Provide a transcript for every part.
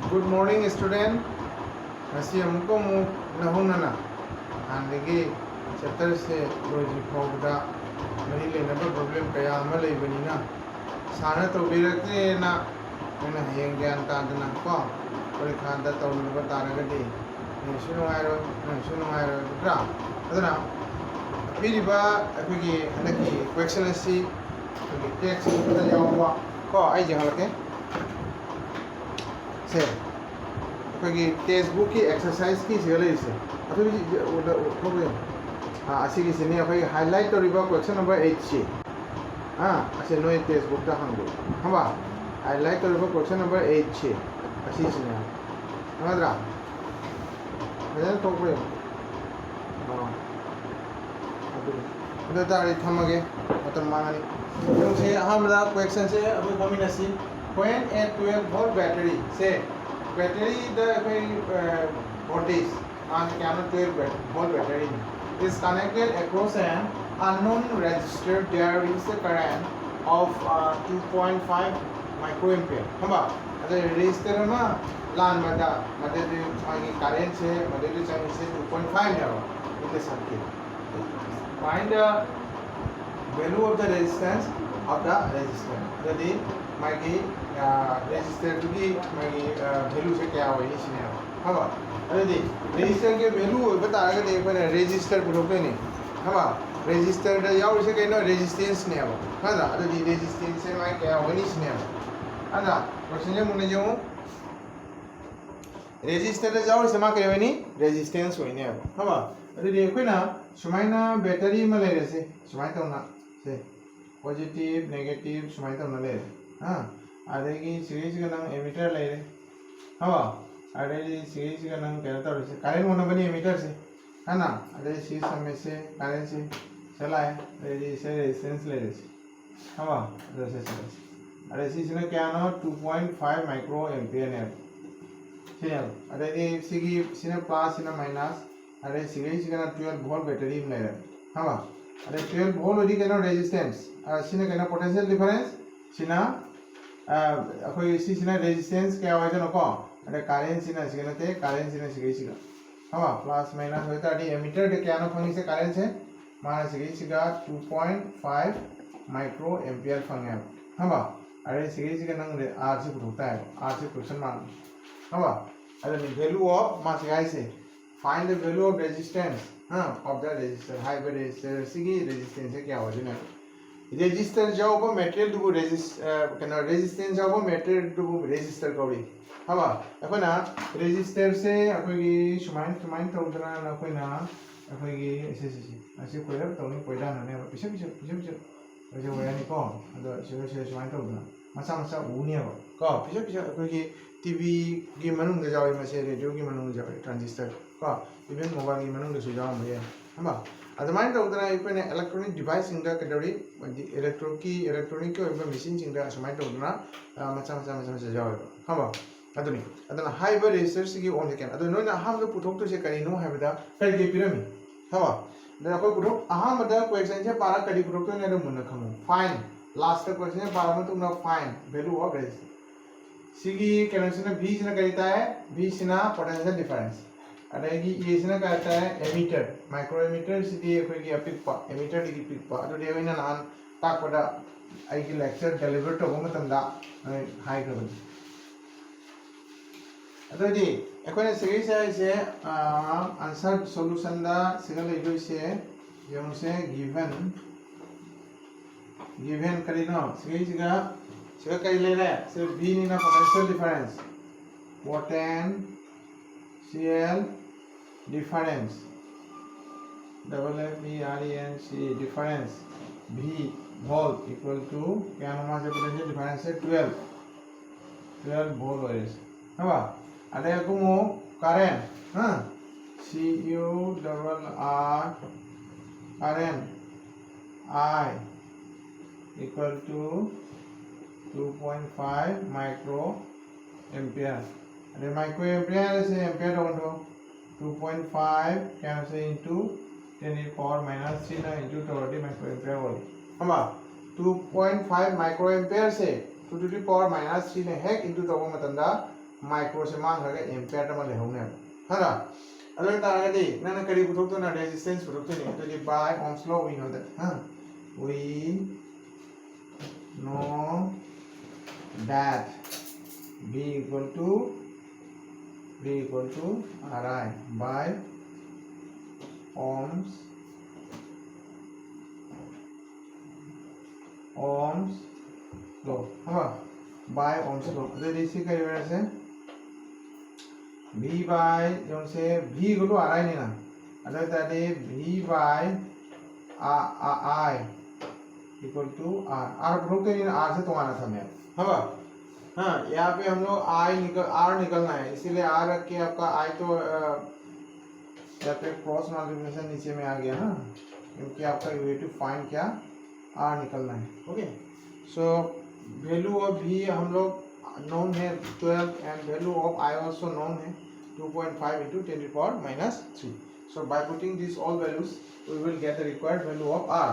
Good morning, student. Masih amuko mu nahunana. Andagi chapter se logi phogda mari le na problem kaya amal ibanina. Sana to birakte na na heng gyan ta dana ko. Pari khanda to na bataraga de. Sunu ayro dra. Adana piriba apigi anaki question asi text ta yawa ko ai jahalake से अखोगी text book की exercise की सिगले इसे अथवा भी हाँ असी की सिने अखोगी highlight तो रिबा क्वेश्चन नंबर 8 ची हाँ असे नो टेक्स्ट बुक ता हंगो हम बा हाईलाइट तो रिबा क्वेश्चन नंबर 8 ची असी सिने हमारा मजा तो कोई हाँ अदो तारी थमगे मतलब मांगनी तो से हम ला क्वेश्चन से अभी combination when a 12 volt battery say battery the voltage on camera 12 volt battery is connected across an unknown resistor there is a current of 2.5 microampere hamba ade resistor ma lan mada made the current se made the charge se 2.5 ne in the circuit find the value of the resistance of the resistor that is मागी resistor की मागी value से क्या हुआ इसी ने हवा अरे दे रेजिस्टर के वैल्यू बता रहा है देखो ना रेजिस्टर पुरोके नहीं हवा रेजिस्टर दा याव से कहना रेजिस्टेंस ने हवा हाँ ना अरे दे रेजिस्टेंस से मागी क्या हुआ इसी ने हवा हाँ ना क्वेश्चन जो मुझे जो रेजिस्टर दा याव से मागी क्या हुआ नहीं रेजिस्टेंस हुई ने हवा हवा अरे देखो ना शुमाई ना बैटरी में ले रहे से शुमाई तो ना से पॉजिटिव नेगेटिव शुमाई तो ना ले हाँ आधेगी सीरीज का नाम एमिटर ले रहे हवा आधेगी सीरीज का नाम कहता है करेंट होना बनी एमिटर से है ना आधेगी सीरीज में से करेंट से चला है आधेगी से रेजिस्टेंस ले रहे हवा जैसे चला आधेगी सीरीज में क्या ना 2.5 माइक्रो एम्पियर है ठीक है आधेगी सीने प्लस सीने माइनस आधेगी सीरीज का ना 12 वोल्ट बैटरी में ले रहे हवा आधेगी 12 वोल्ट होती क्या ना रेजिस्टेंस सीने क्या ना पोटेंशियल डिफरेंस सीना अखोई सीना रेजिस्टेंस क्या होता है नको अरे करेंट सीना सीना ते करेंट सीना सीगे सीगा हवा प्लस माइनस होता है एमीटर दे क्या ना फंगी से करेंट से माना सीगे सीगा 2.5 माइक्रो एम्पियर फंगे हवा अरे सीगे सीगा नंग आर से होता है आर से क्वेश्चन मान हवा अरे वैल्यू ऑफ मास गाइस से find the value of resistance हां of the resistor hybrid resistor सीगे रेजिस्टेंस से क्या हो जाए रेजिस्टर जाओ मटेरियल दुबो रेजिस्टेंस जाओ मटेरियल दुबो रेजिस्टर कौड़ी हवा अखोना रेजिस्टर से अखोगी सुमाइन तौदना अखोना अखोगी ऐसे कोइरब तौनी कोइदा नने पिसे अजे वयानी को अदो से सुमाइन तौदना मसा उनी हो को पिसे अखोगी टीवी की मनुंग दे जावे मसे रेडियो की मनुंग जावे ट्रांजिस्टर को इवन मोबाइल की मनुंग दे सु जावे मये हवा अदमाइन तौदना इपने इलेक्ट्रॉनिक डिवाइस इंदा कदरी इलेक्ट्रॉनिक के ओइबा मशीन इंदा समाइन तौदना मचा जावे हवा अदनी अदना हाइबर रेजिस्टर सिगी ओन केन अदो नोना हम दो पुथोक तो से करी नो हाइबदा कई के पिरामी हवा दा कोई पुथोक अहाम मदा क्वेश्चन से पारा करी पुथोक तो ने मुन खमु फाइन लास्ट क्वेश्चन से पारा मत ना फाइन वैल्यू ऑफ रेजिस्टर सिगी केनसन v सिना करिता है v सिना पोटेंशियल डिफरेंस अदागी ये सिना कहता है एमीटर माइक्रो एमीटर सिटी अखोगी अपिकपा एमीटर दिगी पिकपा अदो देवैना नान ताकपदा आइगी लेक्चर डिलीवर तो मतमदा हाई करबन अदोदी अखोने सिगी से आंसर सॉल्यूशन दा सिगल लेगो से यम से गिवन करिनो सिगा कई ले रहा है सिर्फ v नी ना potential difference potential difference FERENC difference v volt equal to क्या नाम से पोटेंशियल डिफरेंस है 12 वोल्ट है हवा अरे कुमो करेंट हां CURR current I equal to 2.5 micro ampere अरे माइक्रो एम्पियर से एम्पियर होंडो 2.5 क्या से इनटू 10 की पावर -3 ना इनटू 20 माइक्रो एम्पियर होली हमा 2.5 माइक्रो एम्पेयर से 2 to the power minus 3 ने हेक इनटू तब मतंदा माइक्रो से मांग रगे एम्पेयर तब ले होने है ना अगर तारगदी ना करी पुथुक तो ना रेजिस्टेंस पुथुक तो नहीं तो ये bye ohms law we know that हाँ we know that b equal to Ri by ohms law हाँ by ohms law तो इसी का ये से v by जो से v को तो Ri नहीं ना अगर तारे v by I equal to r proof तो नहीं r से तो आना था मैं हाँ हाँ यहाँ पे हम लोग r निकलना है इसीलिए r रख के आपका i तो यहाँ पे क्रॉस मल्टीप्लिकेशन नीचे में आ गया ना क्योंकि आपका यू टू फाइंड क्या r निकलना है okay so value of v हम लोग नोन है 12 and value of i also known है 2.5 into 10 to the power minus 3 so by putting these all values we will get the required value of r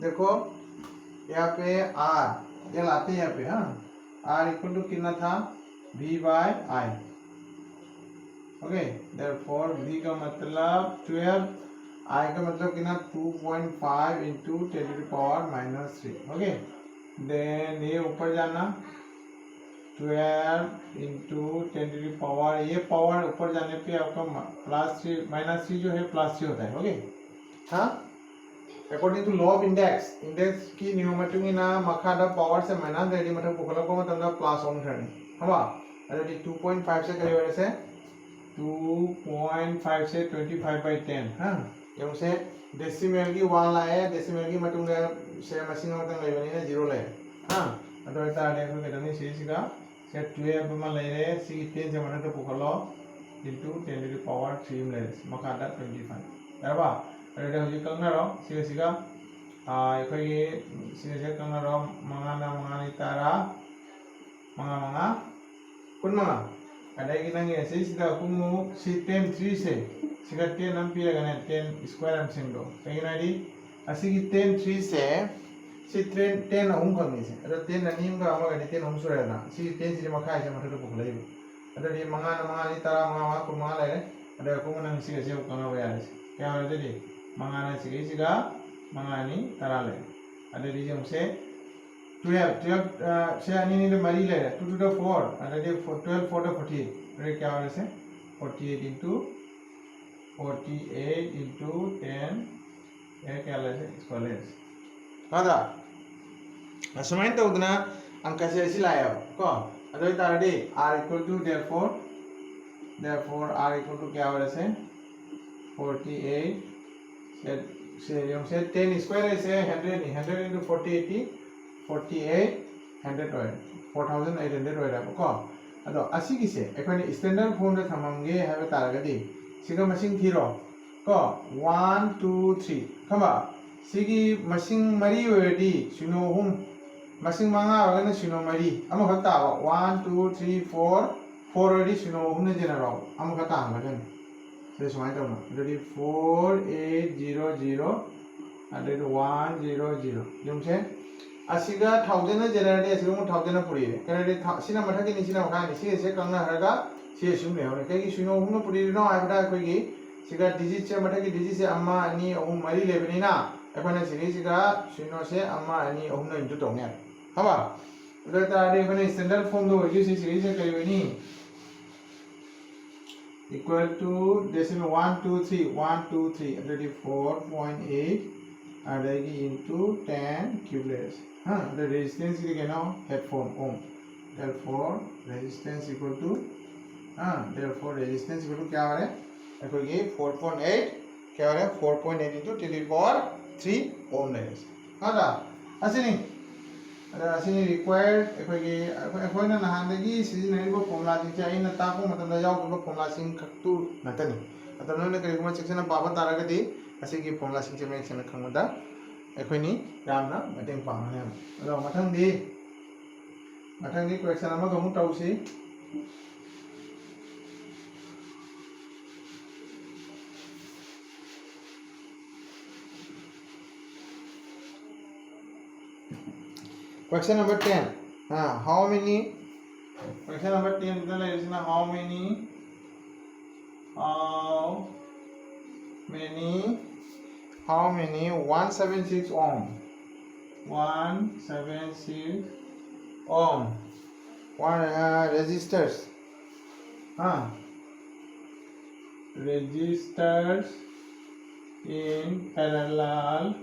देखो यहाँ पे r ये लाते हैं यहाँ पे हाँ r इक्वल टू कितना था v by I okay therefore v का मतलब 12 I का मतलब कितना 2.5 into 10 to the power minus 3 okay then ये ऊपर जाना 12 into 10 to the power ये पावर ऊपर जाने पे आपका प्लस 3 माइनस 3 जो है प्लस 3 होता है ओके हाँ according to law of index की न्यूमेरिक की ना मखादा पावर से माइनस रेडी मतलब पुखला को मतलब प्लस 1 करने हवा अरे 2.5 से करीब वैसे 2.5 से 25/10 हाँ ये उसे डेसिमल की 1 लाए डेसिमल की मतलब से मशीन में मतलब ले बनी ना 0 लाए हाँ अतो इतना देखो कितना नहीं सीरीज का से 12 में ले रहे सी 10 से मतलब पुखला into 10 to the power 3 ले मखादा 25 यारबा अरे हजी कंगना रो सिगा अखोई सिगा कंगना रो मंगा नि तारा मंगा कुन मंगा अदाई नंगे ऐसे सिदा कुमु सी 10 3 से सिगा 10 हम पिया गने 10 स्क्वायर हम सिंगो कहीं ना दी असी की 10 3 से सी 10 हम कमी से अरे 10 ननीम का हमारे 10 हम सुरे ना सी 10 से मखा से मठो को ले अरे ये मंगा नि तारा मंगा कुन मंगा ले अरे कुमु नंग सिगा से कंगा वे आले क्या हो रे मंगाना सिगा मंगानी तराले अरे रिजम से 12 से अनि ने मरी ले 2 to the 4 अरे 12 4 to 48 अरे क्या हो से 48 into 10 ये क्या ले से स्क्वायर हादा असमाइन तो उतना अंक से ऐसे लाया को अरे Tardi r equal to therefore r equal to क्या हो से 48 से 10 स्क्वायर से 100 into 40 48 100 होय 4800 होय रा को अदो असि किसे एखोनी स्टैंडर्ड फॉर्म रे थममगे हैबे तारगदी सिगा मसिंग थीरो को 1 2 3 खमा सिगी मसिंग मरी होयदी सुनो हुम मसिंग मांगा अगन सुनो मरी अम खता 1 2 3 4 4 होयदी सुनो हुम ने जेनरो अम खता हंगन से समाय तो ना 4800 and 100 जुम से असिगा 1000 जनरेट असिगा 1000 पुरी करे सिना मथा के निसिना मखा निसि से कंगा हरगा से सुने होने के कि सुनो हुम पुरी नो आबदा कोई सिगा डिजिट से मथा के डिजिट से अम्मा अनि अहम मरी लेबनी ना एखने सिगा सुनो से अम्मा अनि अहम न इंटू तोंगे हबा उदता आदि एखने स्टैंडर्ड फॉर्म दो युसी से करिबनी equal to decimal 1 2 3 1 2 3 already 4.8 already into 10 cubic the resistance is again now headphone ohm therefore resistance equal to therefore resistance equal to क्या आ रहा है देखो ये 4.8 क्या आ रहा है 4.8 into 10 to the power 3 ohm रहेगा हाँ ना ऐसे नहीं असिनी रिक्वायर्ड अखोइना नहानदगी सिजनरिबो फॉर्मुला सिंचे आइना ताको मतम यावबो फॉर्मुला सिंग खक्तु नतनी अतम नने करिगुमा सेक्शन बाबा तारागदि असिगी फॉर्मुला सिंचे मे सेक्शन खंगदा अखोइनी यामना मतेंग पांगने अदो मथंगदी क्वेश्चन अमा गमु तौसी Question number 10. How many? Question number 10 is how many? How many 176 ohm? 176 ohm. One resistors. Resistors in parallel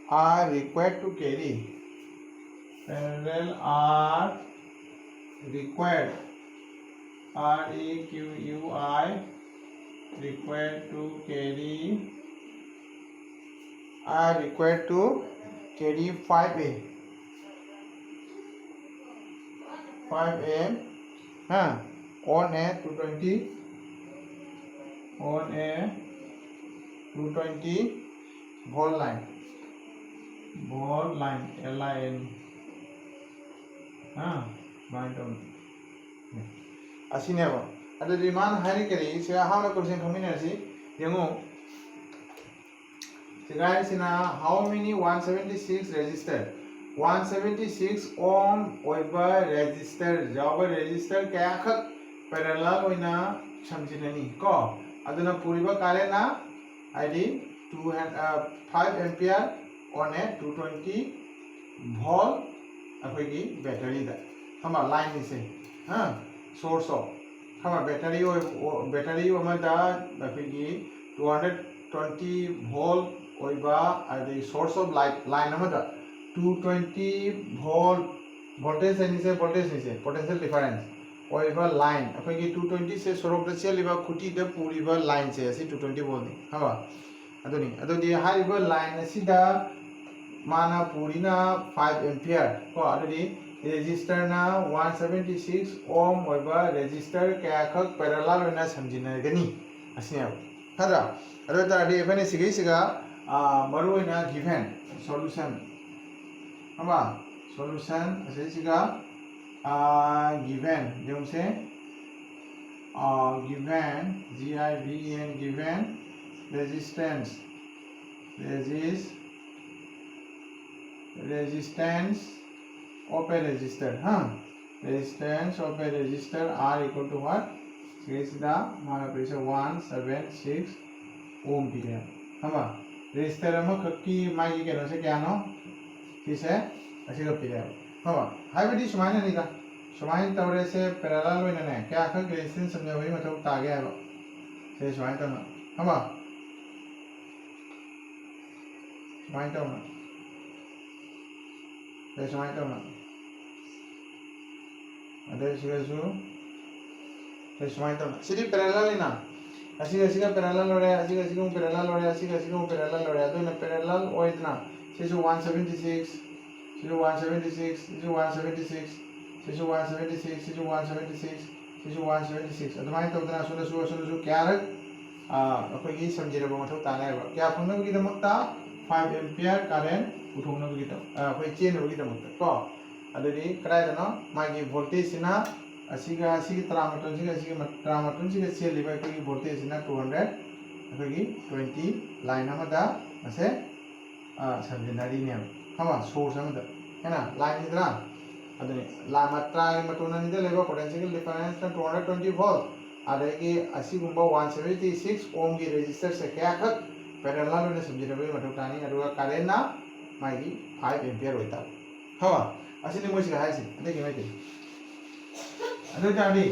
are required to carry. Parallel are required. REQUI required to carry. Are required to carry 5A. 5A. On a 220. On a 220 volt line. Volt line. LIN. Bind on. Asini aba. Ada di man hari kali saya how na question kami nasi. Yengu. Sekarang sina how many 176 resistor? 176 ohm over resistor. Jawab resistor kaya khak parallel oina samjinani ko. Aduna puriba kare na ID 5 ampere on a 220 volt अखोगी battery दा हम line से source of हम battery अमदा अखोगी 220 volt ओइबा आदि source of line अमदा 220 वोल्ट वोल्टेज निसे पोटेंशियल डिफरेंस ओइबा लाइन अखोगी 220 से सोरोक द चेलिबा खुटी द पूरीबा लाइन से असि 220 वोल्ट नि हबा अदोनी हाइबा लाइन असिदा माना पूरीना 5 एम्पियर को अदि रेजिस्टर ना 176 ओम ओइबा रेजिस्टर क्या खक पैरेलल ओइना समजिनगनी असिया हदा अदो तादि एफने सिगा मरु ओइना गिवन सॉल्यूशन हबा सॉल्यूशन असे सिगा गिवन जोंसे given GIVEN given resistance of a resistor resistance of a resistor R equal to what? Is the 176 ohm period resistor की माई के नो से क्या नो किसे ऐसे का period हाइब्रिड समाइन नहीं था समाइन तवरे से पैरेलल में नहीं क्या खक रेजिस्टेंस समझा वही मतलब तागे है से समाइन तो ना समाइन तो ना There's my term. There's my term. City parallel ina. Asiga parallel or asiga parallel or asiga parallel or other parallel or itna. Sisu 176, Sisu 176, Sisu 176, Sisu 176, Sisu 176, Sisu 176. At the mind of the Sulu carrot. Apagi some general tana. Kapuna with the Mutta 5 ampere current. उठोंनो बिगितो कोई chain बिगितो मत को अदरी कराय दनो मागी voltage सिना असिगा ट्रामाटन सिगा cell लिबा कोई voltage सिना 200 कोई 20 line अमदा असे सबजेनरी ने हमा सोर्स अमदा हैना लाइन इदरा अदरी ला मात्रा मतोना निदे लेबा पोटेंशियल डिफरेंस 220 वोल्ट अदगी असिगुंबा 176 ओम की रेजिस्टर से क्या खक पैरेलल में सबजेनरी मतोटानी अदुगा करेंट ना मागी 5 एम्पियर होता हवा असिनि मोसिगा हाइसि अदे गेमाइते अदो जादि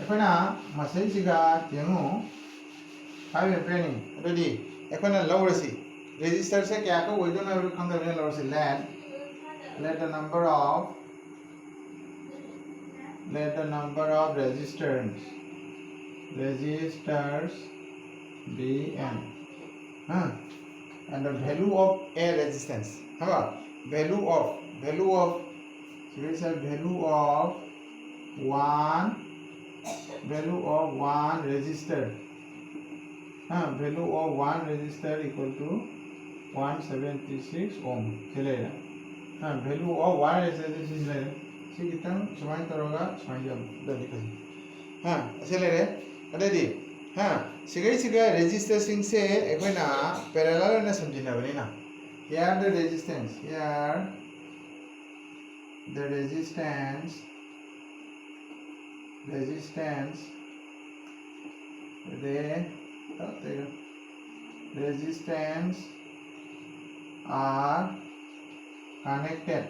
एखना मासेसिगा जेंगु 5 एम्पियर नि अदि एखना लौरसि रेजिस्टर से क्या को वइदो ना खंगा ने लौरसि let the number of resistors be n and the value of a resistance value of one resistor value of one resistor equal to 176 ohm चलेगा value of one resistor चलेगा सी कितना समाइन करोगा समाइन जब दर्दी करें चलेगा अरे दी सिगाई रेजिस्टर सिंग से एक ना पैरेलल ना समझना बनी ना here the resistance, here the resistance are connected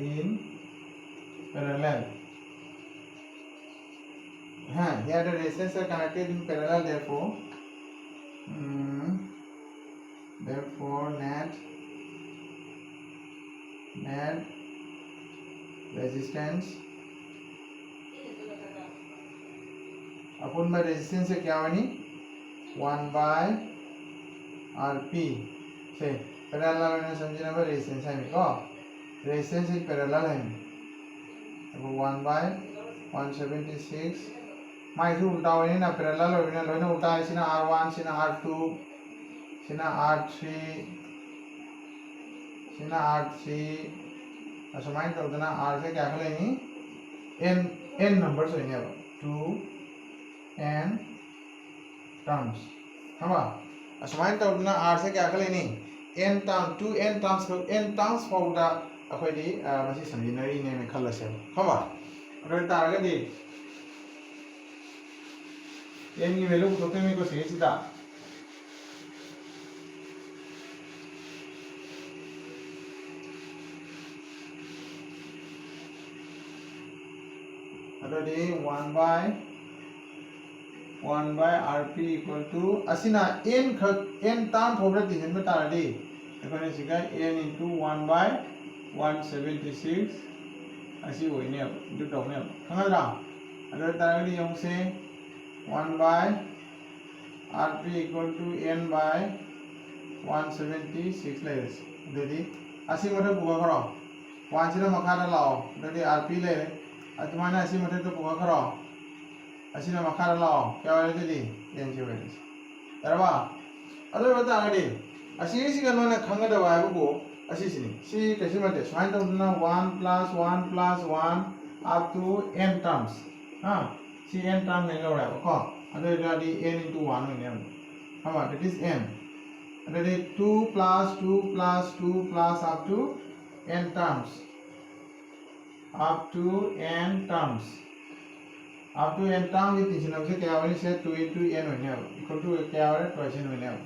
in parallel. Here the resistance are connected in parallel, therefore net resistance अपन में रेजिस्टेंस से क्या बनी 1/rp से पैरेलल में समझना है रेजिस्टेंस है को रेजिस्टेंस इज पैरेलल है अब 1/176 माइ जो उल्टा होने ना पैरेलल होने लोने उल्टा है सिना r1 सिना r2 सिना r3 असमाइन तो उतना r से क्या करेंगे n नंबर्स होने अब 2n टर्म्स हमा असमाइन तो उतना r से क्या करेंगे n टर्म 2n टर्म्स फाउंडा अखोई मसी समझिनरी ने में खलसे हमा अगर तारगे दी n की वैल्यू तो में को सेसिदा already 1/rp equal to asina n term thobra division में तारडी देखो ने सिका n into 1/176 असी वही ने अब जो टॉप ने अब खंगरा अगर तारडी यंग से 1/rp equal to n/176 less देदी असी मतलब बुआ करो 1 से मखाना लाओ देदी rp ले अतमाना असी मतलब तो बुआ करो असी ना मखाना लाओ क्या वाले देदी n से वाले तरवा अदर बता आगे असी इसी का नोने खंगा दवा है वो असी सिनी सी कैसे मते स्वाइन तो ना 1 + 1 + 1 up to n terms हाँ सी n term नहीं लौड़ा है को अदर दादी n into 1 होने हैं हमारा that is n other 2 + 2 + 2 + up to n terms up to n terms की तीसरी नंबर से क्या वाली से 2 into n होने हैं equal to क्या वाले twice n होने हैं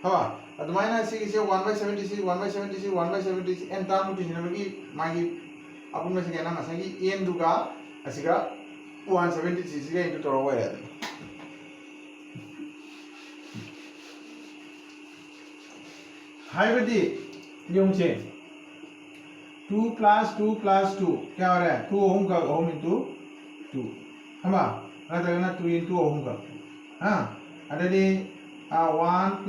हाँ अब मायना ऐसी किसी 1/76 n term की तीसरी नंबर की मागी अपन में से कहना मसा कि n दुगा ऐसी का 176 का into तोड़ा हुआ है हाई बदी यूं से 2 + 2 + 2 क्या हो रहा है 2 ओम का ओम into 2 हमा अगर ना 2 into ओम का हाँ अरे 1 +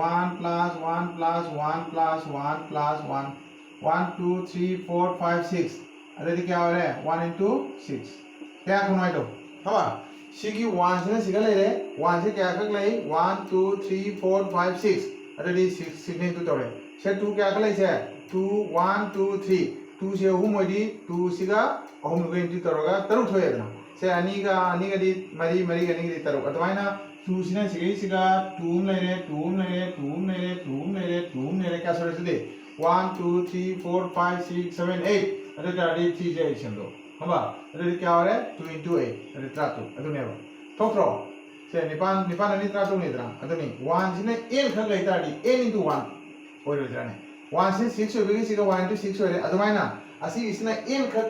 1 + 1 + 1 + 1 + 1 1 2 3 4 5 6 अरे क्या हो रहा है 1 into 6 क्या खुनाई तो हमा सिगी 1 से सिगा ले रहे 1 से क्या कर ले 1 2 3 4 5 6 अरे 6 into तोड़े से 2 क्या कर ले से 2 1 2 3 2 से ओम होगी 2 सिगा ओम को into तोड़ेगा तरुण होएगा ना से अनीगा दी मरी का दी तरुण अतवाइना 2 सिना सिगा 2 ले रहे क्या सोरे से दे 1 2 3 4 5 6 7 8 अरे दादी 3 जे इशंदो हमा अरे क्या हो रहा है 2 into 8 अरे ट्राटो अदुने बा थोत्रो से निपान अनि ट्राटो ने द्रा अदुनी 1 सिने n खग गई ताडी n into 1 होय द्राने 1 से 6 होबेगी सिगा 1 into 6 होरे अदुमाइना असि इसना n खग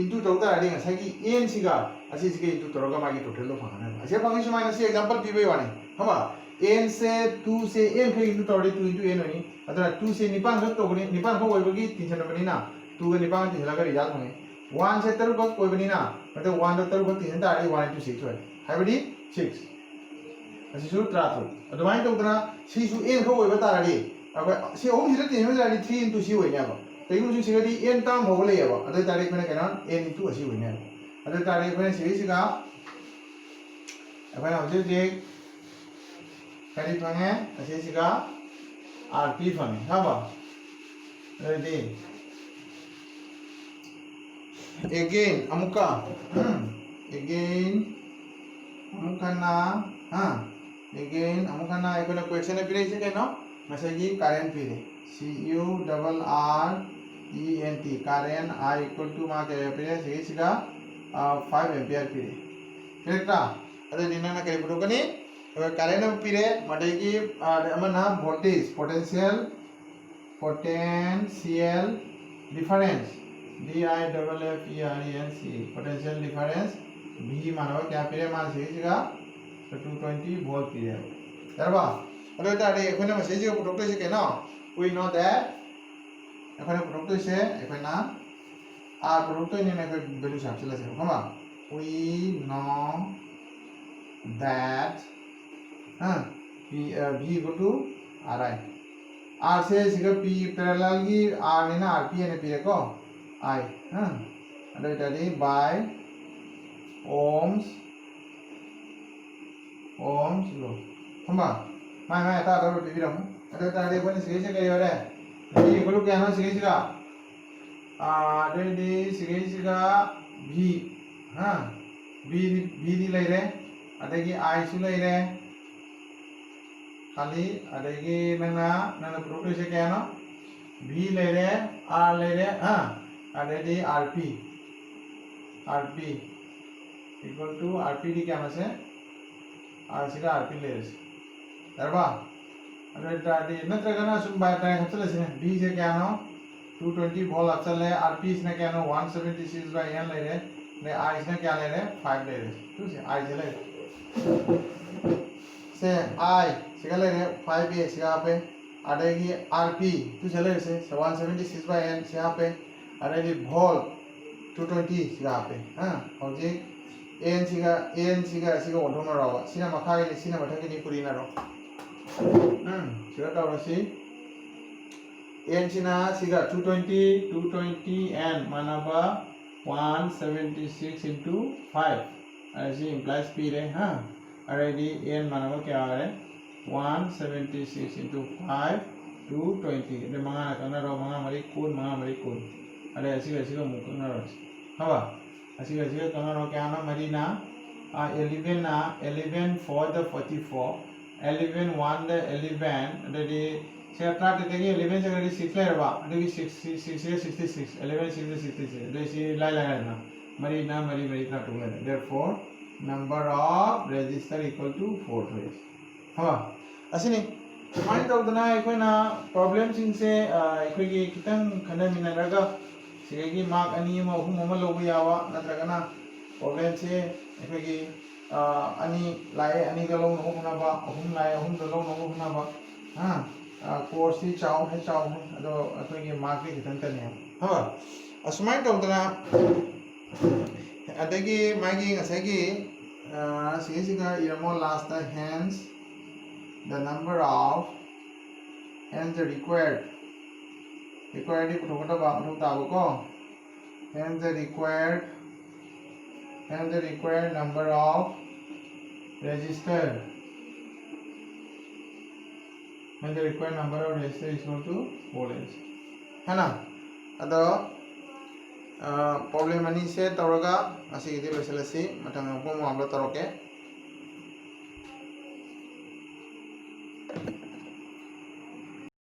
into तौता आडी ngसागी n सिगा असि सिगे into तरोगा मागी टोटल लो फाना असे फंगी सुमाइना से एग्जांपल पीबे वाने हमा n से 2 से n खग into तोडी 2 into n होनी अदुना 2 से निपान खग तोगनी निपान खग होइबगी 3 नंबरनी ना 2 गा निपान 3 लगा रिजल्ट होने 1 से 3 खग होइबनी ना मतलब 1 दा 3 खग 3 ताडी 1 into 6 होय हाइबडी 6 असि सु ट्राथो अदुमाइन तौतना सिसु n खग होइबा ताराडी अब से ओम सिदा 3 होजाडी 3 into 6 होइने अब तैगु सु सिगादी n टर्म हो ले अब अदु तारीख में केना n into 8 होइने अदु तारीख में सिगा अब ना जे करी फंगे असे सिगा rp फंगे हाबा ready again amuka again amuka na again amukana ikona question e pire se keno masagi current pire CURRENT current I equal to ma ke pire sigi siga 5 ampere pire correct ade dinana kare putokani current pire madagi amana voltage potential difference DIFFERENC potential difference V मानव क्या पीरे मान सीगा 220 volt पीरे तरबा अरे तारे एखने message को product से केनो we know that एखने प्रोडक्ट से एखना आ प्रोडक्ट ने ने वैल्यू साबसिला से होमा we know that V equal to RI R से सिगा P पैरेलल की R ने ना RP ने पीरे को I अरे तारे by ohms law होमा मैं ता तो टीवी रखूं अरे तारे बने सिगे से करियो रे ये इक्वल क्या ना सिगे सिगा डी सिगे सिगा V V दी ले रे अदेगी I सु ले रे खाली अदेगी नना प्रूफ से क्या ना V ले रे R ले रे अदेगी RP equal to RP D क्या मसे R सिगा RP ले रे तरबा अरे दादी न तरगना सुन बाय टाइम हचले से B से क्या ना 220 वोल्ट हचले RP इसने क्या ना 176/n ले रे ने I इसने क्या ले रे 5 ले रे ठीक है I चले से I सिगा ले रे 5 ये सिगा पे अरेगी RP तो चले से 176/n सिगा पे अरेगी वोल्ट 220 सिगा पे और जी AN सिगा ओंथोना रावा सिना मखागे नि सिना मथागे नि पुरिना रो सिगा तावसी AN सिगा 220 n मानाबा 176 into 5 ऐसे implies P रे already n मानाबा क्या आ रहा है 176 into 5 220 ये मंगा करना रो मंगा मरी कून अरे ऐसी का मुँह करना रो हवा ऐसी का करना रो क्या ना मरी ना 11 4 the 44 11 1 the 11 already से अठारह देते हैं 11 से already 6 ले रहा अभी 6 से 66 11 6 से 66 जैसे लाई लगा ना मरी इतना टूल है therefore number of resistor equal to 4 raise हाँ ऐसे नहीं माइन तो उतना एक ना प्रॉब्लम सिंसे एक की कितन खंडे मिना रगा सिगे मार्क अनी में अहुम लोग यावा नत्रगना प्रॉब्लम से एक की अनी लाए अनी का लोग नहो होना बा अहुम लाए अहुम का लोग नहो होना बा कोर्स ही चाव है अदो एक की मार्क की कितन तने हाँ असमाइन तो उतना अदेगी माइकी ऐसे सिगा इरमो last hence the number of hence the required di puthokota ba puthok tabo ko hence the required number of resistor is equal to 4 ohms है ना अदो प्रॉब्लम अनि से तौरगा असि गिदि लोसलसी मथांग पम मामला तरोके